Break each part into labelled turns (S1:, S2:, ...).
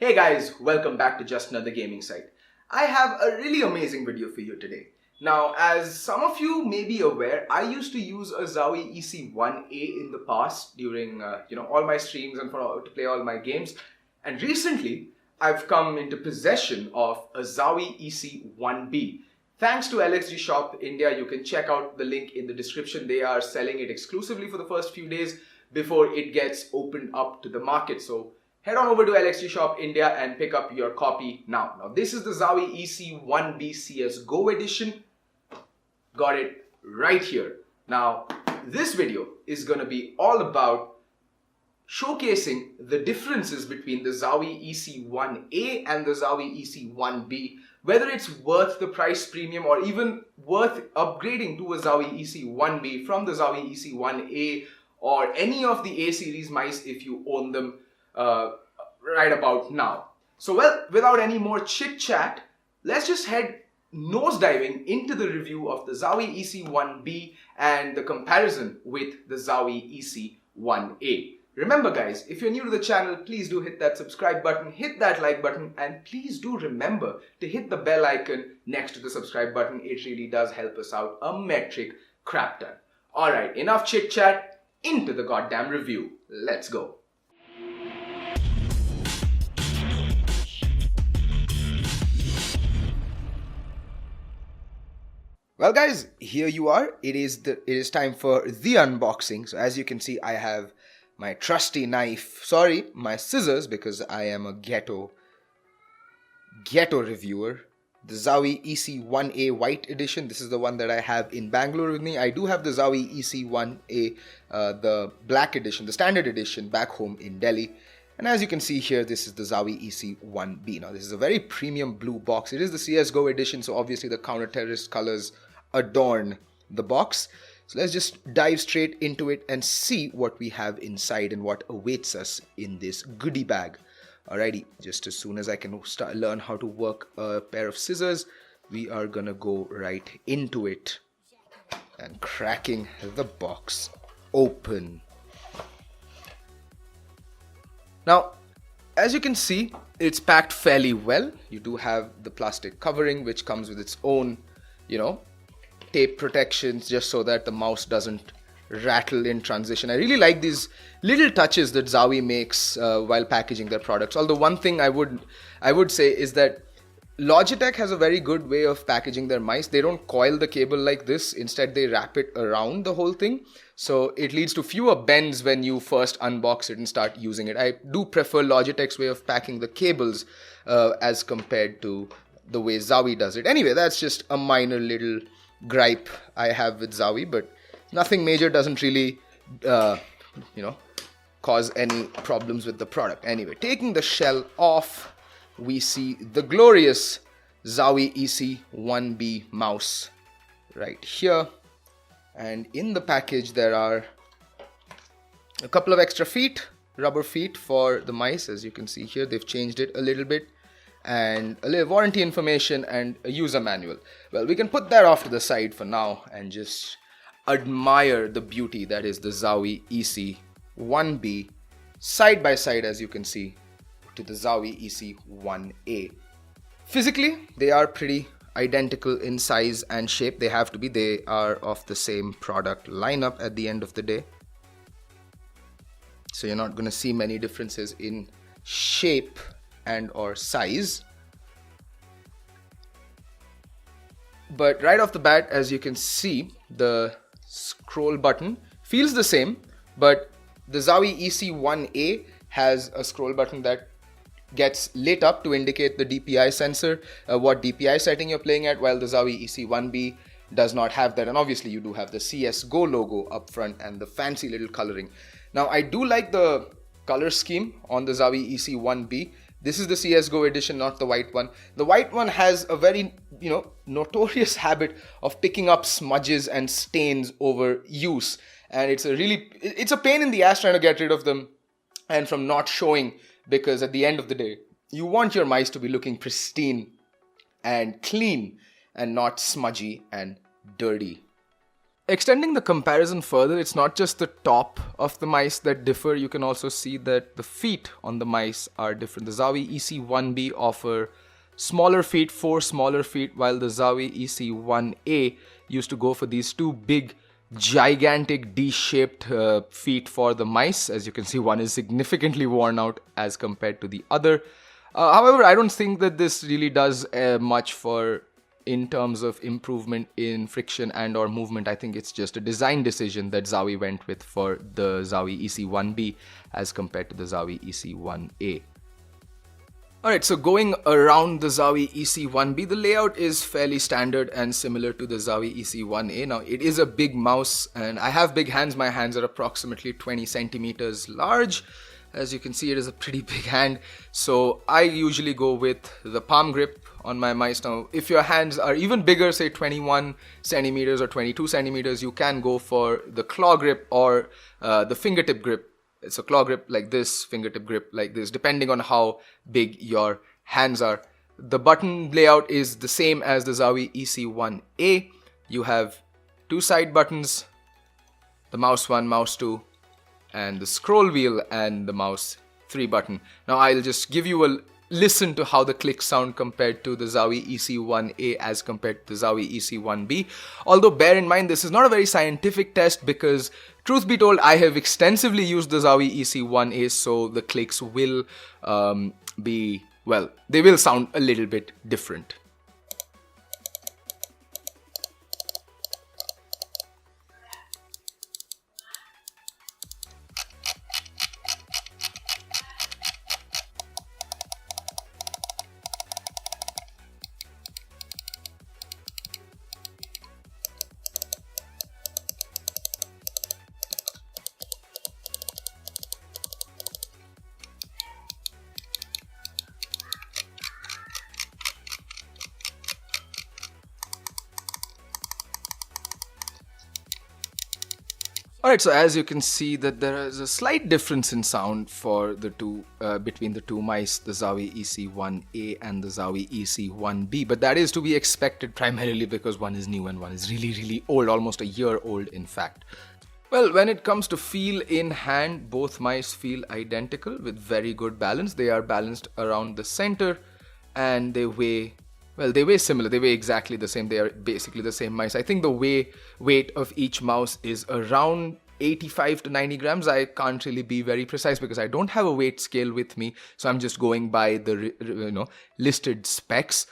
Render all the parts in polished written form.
S1: Hey guys, welcome back to Just Another Gaming Site. I have a really amazing video for you today. Now, as some of you may be aware, I used to use a Zowie EC1A in the past during all my streams and to play all my games. And recently, I've come into possession of a Zowie EC1B. Thanks to LXG Shop India, you can check out the link in the description. They are selling it exclusively for the first few days before it gets opened up to the market. So head on over to LXG Shop India and pick up your copy now. Now this is the Zowie EC1B CSGO edition. Got it right here. Now this video is going to be all about showcasing the differences between the Zowie EC1A and the Zowie EC1B, whether it's worth the price premium or even worth upgrading to a Zowie EC1B from the Zowie EC1A or any of the A series mice if you own them right about now. So well, without any more chit chat, let's just head nosediving into the review of the Zowie EC1B and the comparison with the Zowie EC1A. Remember guys, if you're new to the channel, please do hit that subscribe button, hit that like button, and please do remember to hit the bell icon next to the subscribe button. It really does help us out a metric crap ton. Alright, enough chit chat, into the goddamn review. Let's go. Well guys, here you are. It is time for the unboxing. So as you can see, I have my trusty knife, my scissors, because I am a ghetto reviewer. The Zowie EC1A White Edition. This is the one that I have in Bangalore with me. I do have the Zowie EC1A, the Black Edition, the Standard Edition, back home in Delhi. And as you can see here, this is the Zowie EC1B. Now this is a very premium blue box. It is the CSGO edition, so obviously the counter-terrorist colors adorn the box. So let's just dive straight into it and see what we have inside and what awaits us in this goodie bag. Alrighty, just as soon as I can learn how to work a pair of scissors, we are gonna go right into it and cracking the box open. Now, as you can see, it's packed fairly well. You do have the plastic covering, which comes with its own, tape protections, just so that the mouse doesn't rattle in transition. I really like these little touches that Zowie makes while packaging their products. Although one thing I would say is that Logitech has a very good way of packaging their mice. They don't coil the cable like this. Instead, they wrap it around the whole thing. So it leads to fewer bends when you first unbox it and start using it. I do prefer Logitech's way of packing the cables as compared to the way Zowie does it. Anyway, that's just a minor little gripe I have with Zowie, but nothing major. Doesn't really cause any problems with the product. Anyway, taking the shell off, we see the glorious Zowie EC1B mouse right here, and in the package there are a couple of extra rubber feet for the mice. As you can see here, they've changed it a little bit, and a little warranty information and a user manual. Well, we can put that off to the side for now and just admire the beauty that is the Zowie EC1B side by side, as you can see, to the Zowie EC1A. Physically, they are pretty identical in size and shape. They have to be. They are of the same product lineup at the end of the day. So you're not going to see many differences in shape and or size. But right off the bat, as you can see, the scroll button feels the same, but the Zowie EC1A has a scroll button that gets lit up to indicate the DPI sensor, what DPI setting you're playing at, while the Zowie EC1B does not have that. And obviously you do have the CSGO logo up front and the fancy little coloring. Now I do like the color scheme on the Zowie EC1B. This is the CSGO edition, not the white one. The white one has a very, notorious habit of picking up smudges and stains over use. And it's a pain in the ass trying to get rid of them and from not showing, because at the end of the day, you want your mice to be looking pristine and clean and not smudgy and dirty. Extending the comparison further, it's not just the top of the mice that differ. You can also see that the feet on the mice are different. The Zowie EC1B offer smaller feet, 4 smaller feet, while the Zowie EC1A used to go for these 2 big, gigantic D-shaped feet for the mice. As you can see, one is significantly worn out as compared to the other. However, I don't think that this really does much for in terms of improvement in friction and or movement. I think it's just a design decision that Zowie went with for the Zowie EC1B as compared to the Zowie EC1A. Alright, so going around the Zowie EC1B, the layout is fairly standard and similar to the Zowie EC1A. Now, it is a big mouse and I have big hands. My hands are approximately 20 centimeters large. As you can see, it is a pretty big hand. So I usually go with the palm grip on my mice. Now, if your hands are even bigger, say 21 centimeters or 22 centimeters, you can go for the claw grip or the fingertip grip. It's a claw grip like this, fingertip grip like this, depending on how big your hands are. The button layout is the same as the Zowie EC1A. You have 2 side buttons, the mouse 1, mouse 2, and the scroll wheel and the mouse 3 button. Now I'll just give you a listen to how the clicks sound compared to the Zowie EC1A as compared to the Zowie EC1B. Although bear in mind, this is not a very scientific test because truth be told, I have extensively used the Zowie EC1A, so the clicks will they will sound a little bit different. Alright, so as you can see that there is a slight difference in sound for the two between the two mice, the Zowie EC1A and the Zowie EC1B, but that is to be expected primarily because one is new and one is really old, almost a year old in fact. Well, when it comes to feel in hand, both mice feel identical with very good balance. They are balanced around the center and they weigh similar. They weigh exactly the same. They are basically the same mice. I think the weight of each mouse is around 85 to 90 grams. I can't really be very precise because I don't have a weight scale with me. So I'm just going by the listed specs.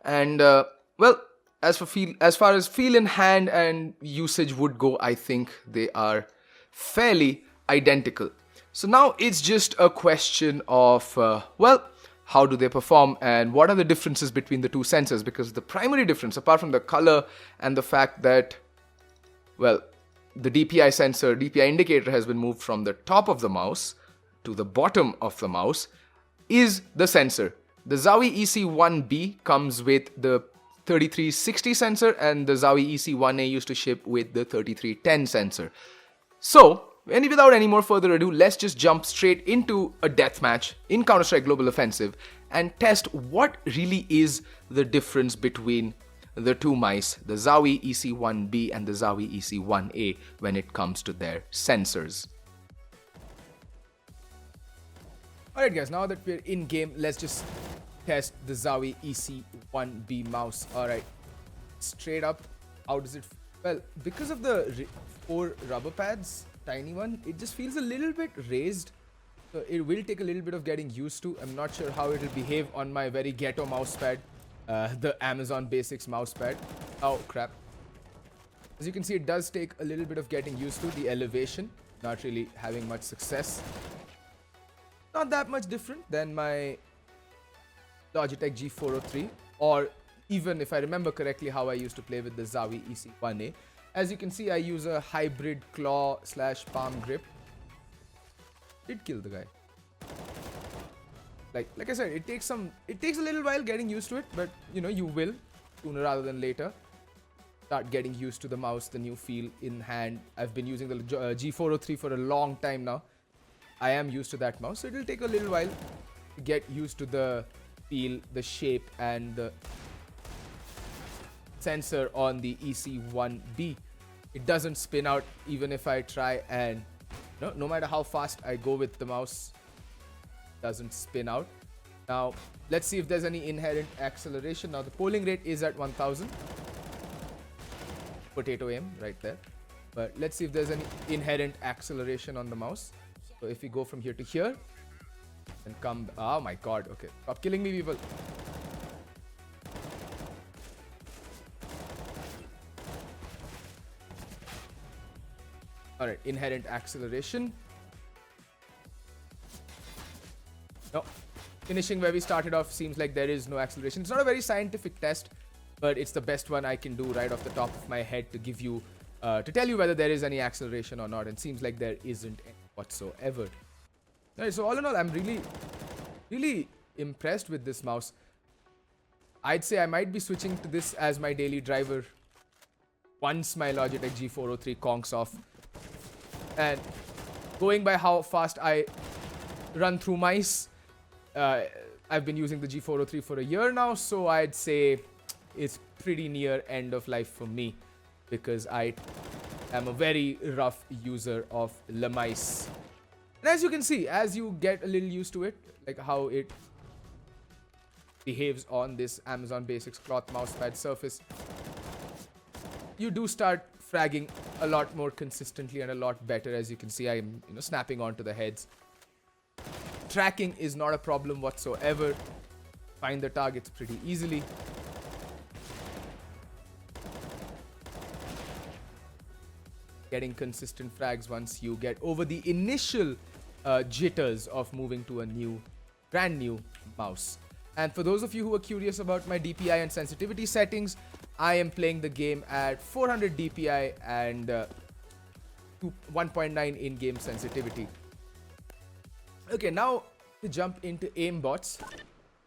S1: And as far as feel in hand and usage would go, I think they are fairly identical. So now it's just a question of how do they perform and what are the differences between the two sensors? Because the primary difference, apart from the color and the fact that, the DPI sensor, DPI indicator has been moved from the top of the mouse to the bottom of the mouse, is the sensor. The Zowie EC1B comes with the 3360 sensor and the Zowie EC1A used to ship with the 3310 sensor. So, without any more further ado, let's just jump straight into a deathmatch in Counter-Strike Global Offensive and test what really is the difference between the two mice, the Zowie EC1B and the Zowie EC1A, when it comes to their sensors. Alright guys, now that we're in game, let's just test the Zowie EC1B mouse. Alright, straight up, how does it feel? Well, because of the 4 rubber pads, tiny one, it just feels a little bit raised. So it will take a little bit of getting used to. I'm not sure how it will behave on my very ghetto mouse pad, the Amazon Basics mouse pad. Oh crap. As you can see, it does take a little bit of getting used to the elevation. Not really having much success. Not that much different than my Logitech G403, or even if I remember correctly how I used to play with the Zowie EC1A. As you can see, I use a hybrid claw / palm grip. Did kill the guy. Like I said, it takes a little while getting used to it, but you will sooner rather than later start getting used to the mouse, the new feel in hand. I've been using the G403 for a long time now. I am used to that mouse, so it will take a little while to get used to the feel, the shape, and the sensor on the EC1B. it doesn't spin out even if I try, and no matter how fast I go with the mouse, it doesn't spin out. Now let's see if there's any inherent acceleration. Now the polling rate is at 1000. Potato aim right there. But let's see if there's any inherent acceleration on the mouse. So if we go from here to here and come, oh my god, okay, stop killing me, people. Alright, inherent acceleration. No, finishing where we started off seems like there is no acceleration. It's not a very scientific test, but it's the best one I can do right off the top of my head to give you, to tell you whether there is any acceleration or not. And seems like there isn't any whatsoever. Alright, so all in all, I'm really impressed with this mouse. I'd say I might be switching to this as my daily driver once my Logitech G403 conks off. And going by how fast I run through mice, I've been using the G403 for a year now, so I'd say it's pretty near end of life for me, because I am a very rough user of Le Mice. And as you can see, as you get a little used to it, like how it behaves on this Amazon Basics cloth mousepad surface, you do start fragging a lot more consistently and a lot better. As you can see, I'm snapping onto the heads. Tracking is not a problem whatsoever. Find the targets pretty easily. Getting consistent frags once you get over the initial jitters of moving to a brand new mouse. And for those of you who are curious about my DPI and sensitivity settings, I am playing the game at 400 DPI and 1.9 in-game sensitivity. Okay, now to jump into aimbots,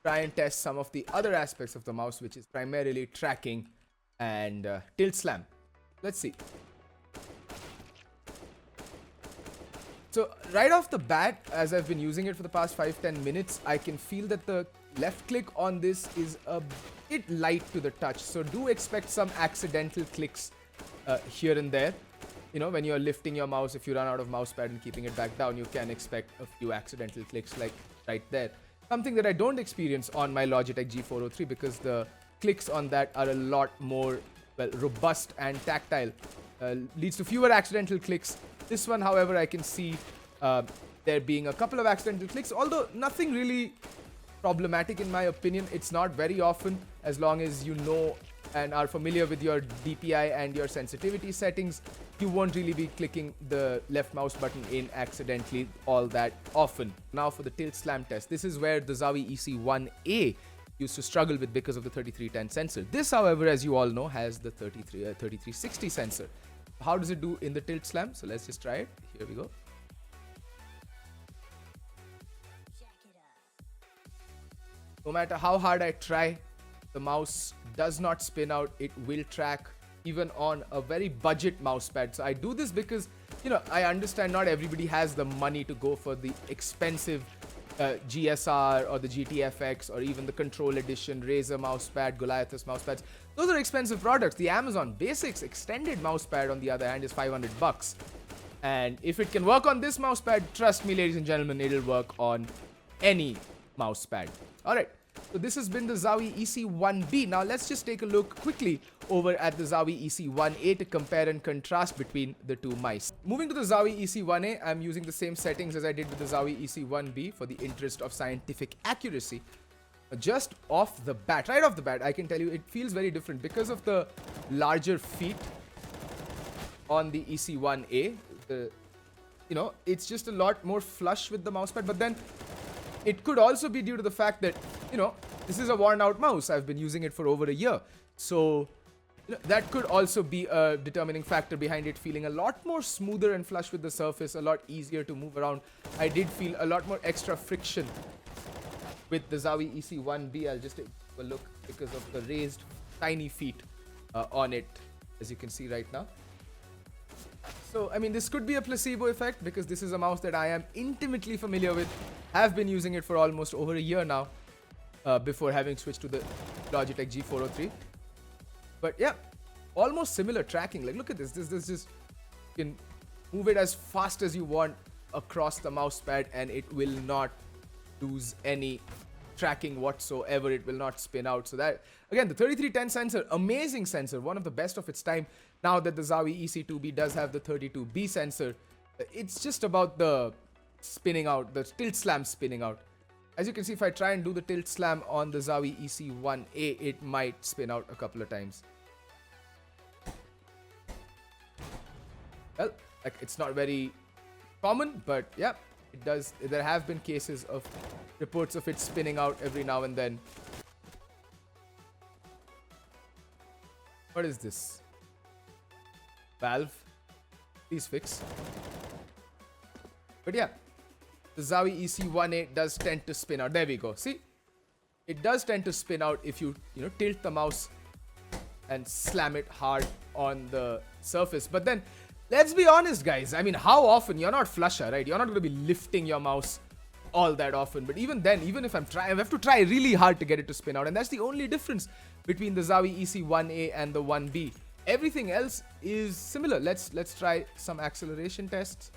S1: try and test some of the other aspects of the mouse, which is primarily tracking and tilt slam. Let's see. So right off the bat, as I've been using it for the past 5-10 minutes, I can feel that the left click on this is a bit light to the touch. So do expect some accidental clicks here and there. When you're lifting your mouse, if you run out of mouse pad and keeping it back down, you can expect a few accidental clicks like right there. Something that I don't experience on my Logitech G403, because the clicks on that are a lot more, well, robust and tactile. Leads to fewer accidental clicks. This one, however, I can see there being a couple of accidental clicks, although nothing really problematic in my opinion. It's not very often, as long as you know and are familiar with your DPI and your sensitivity settings, you won't really be clicking the left mouse button in accidentally all that often. Now for the tilt slam test. This is where the Zowie EC1A used to struggle with because of the 3310 sensor. This, however, as you all know, has the 3360 sensor. How does it do in the tilt slam? So let's just try it. Here we go. No matter how hard I try, the mouse does not spin out. It will track even on a very budget mouse pad. So I do this because, I understand not everybody has the money to go for the expensive GSR or the GTFX or even the Control Edition, Razer mousepad, Goliathus mousepads. Those are expensive products. The Amazon Basics extended mousepad, on the other hand, is $500. And if it can work on this mousepad, trust me, ladies and gentlemen, it'll work on any mousepad. Alright, so this has been the Zowie EC1B. Now let's just take a look quickly over at the Zowie EC1A to compare and contrast between the two mice. Moving to the Zowie EC1A, I'm using the same settings as I did with the Zowie EC1B for the interest of scientific accuracy. Just off the bat, right off the bat, I can tell you it feels very different because of the larger feet on the EC1A. It's just a lot more flush with the mousepad, but then it could also be due to the fact that, this is a worn out mouse. I've been using it for over a year. So that could also be a determining factor behind it feeling a lot more smoother and flush with the surface, a lot easier to move around. I did feel a lot more extra friction with the Zowie EC1B. I'll just take a look because of the raised tiny feet on it, as you can see right now. So, this could be a placebo effect because this is a mouse that I am intimately familiar with. Have been using it for almost over a year now, before having switched to the Logitech G403. But yeah, almost similar tracking. Like, look at this. This just, you can move it as fast as you want across the mouse pad and it will not lose any tracking whatsoever. It will not spin out. So that, again, the 3310 sensor, amazing sensor, one of the best of its time. Now that the Zowie EC2B does have the 32B sensor, it's just about the spinning out, the tilt slam spinning out. As you can see, if I try and do the tilt slam on the Zowie EC1A, it might spin out a couple of times. Well, like, it's not very common, but yeah, it does. There have been cases of reports of it spinning out every now and then. What is this? Valve. Please fix. But yeah, the Zowie EC1A does tend to spin out. There we go. See? It does tend to spin out if you tilt the mouse and slam it hard on the surface. But then, let's be honest, guys. I mean, how often? You're not flusher, right? You're not going to be lifting your mouse all that often. But even then, even if I'm trying, I have to try really hard to get it to spin out. And that's the only difference between the Zowie EC1A and the 1B. Everything else is similar. Let's try some acceleration tests.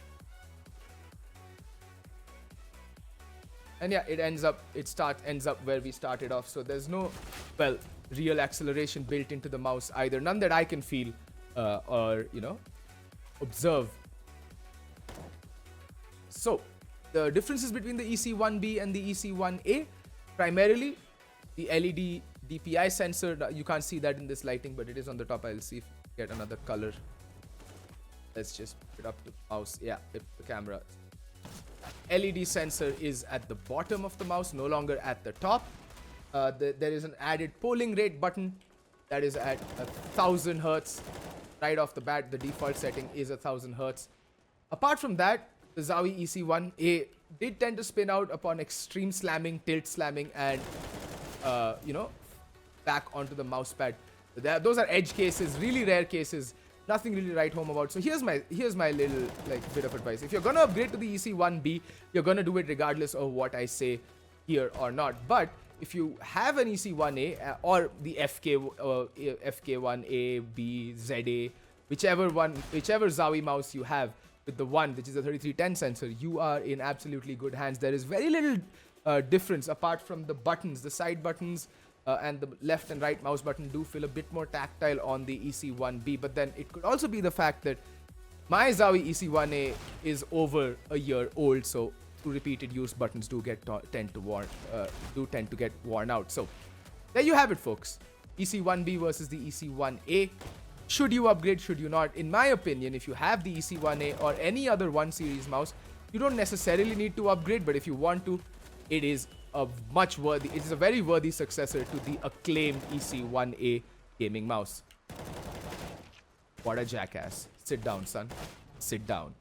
S1: And yeah, it ends up where we started off. So there's no, well, real acceleration built into the mouse either. None that I can feel or, observe. So the differences between the EC1B and the EC1A, primarily the LED DPI sensor. You can't see that in this lighting, but it is on the top. I'll see if I get another color. Let's just put it up to mouse. Yeah, the camera. LED sensor is at the bottom of the mouse, no longer at the top. There is an added polling rate button that is at 1000 Hertz. Right off the bat, the default setting is 1000 Hertz. Apart from that, the Zowie EC1A did tend to spin out upon extreme slamming, tilt slamming, and back onto the mouse pad. Those are edge cases, really rare cases. Nothing really write home about. So here's my little bit of advice. If you're gonna upgrade to the EC1B, you're gonna do it regardless of what I say here or not. But if you have an EC1A or the FK1A, B, ZA, whichever Zowie mouse you have with the one, which is a 3310 sensor, you are in absolutely good hands. There is very little difference apart from the buttons, the side buttons. And the left and right mouse button do feel a bit more tactile on the EC1B. But then it could also be the fact that my Zowie EC1A is over a year old, so repeated use buttons do tend to get worn out. So there you have it, folks. EC1B versus the EC1A. Should you upgrade? Should you not? In my opinion, if you have the EC1A or any other 1 series mouse, you don't necessarily need to upgrade. But if you want to, it is a very worthy successor to the acclaimed EC1A gaming mouse. What a jackass. Sit down, son. Sit down.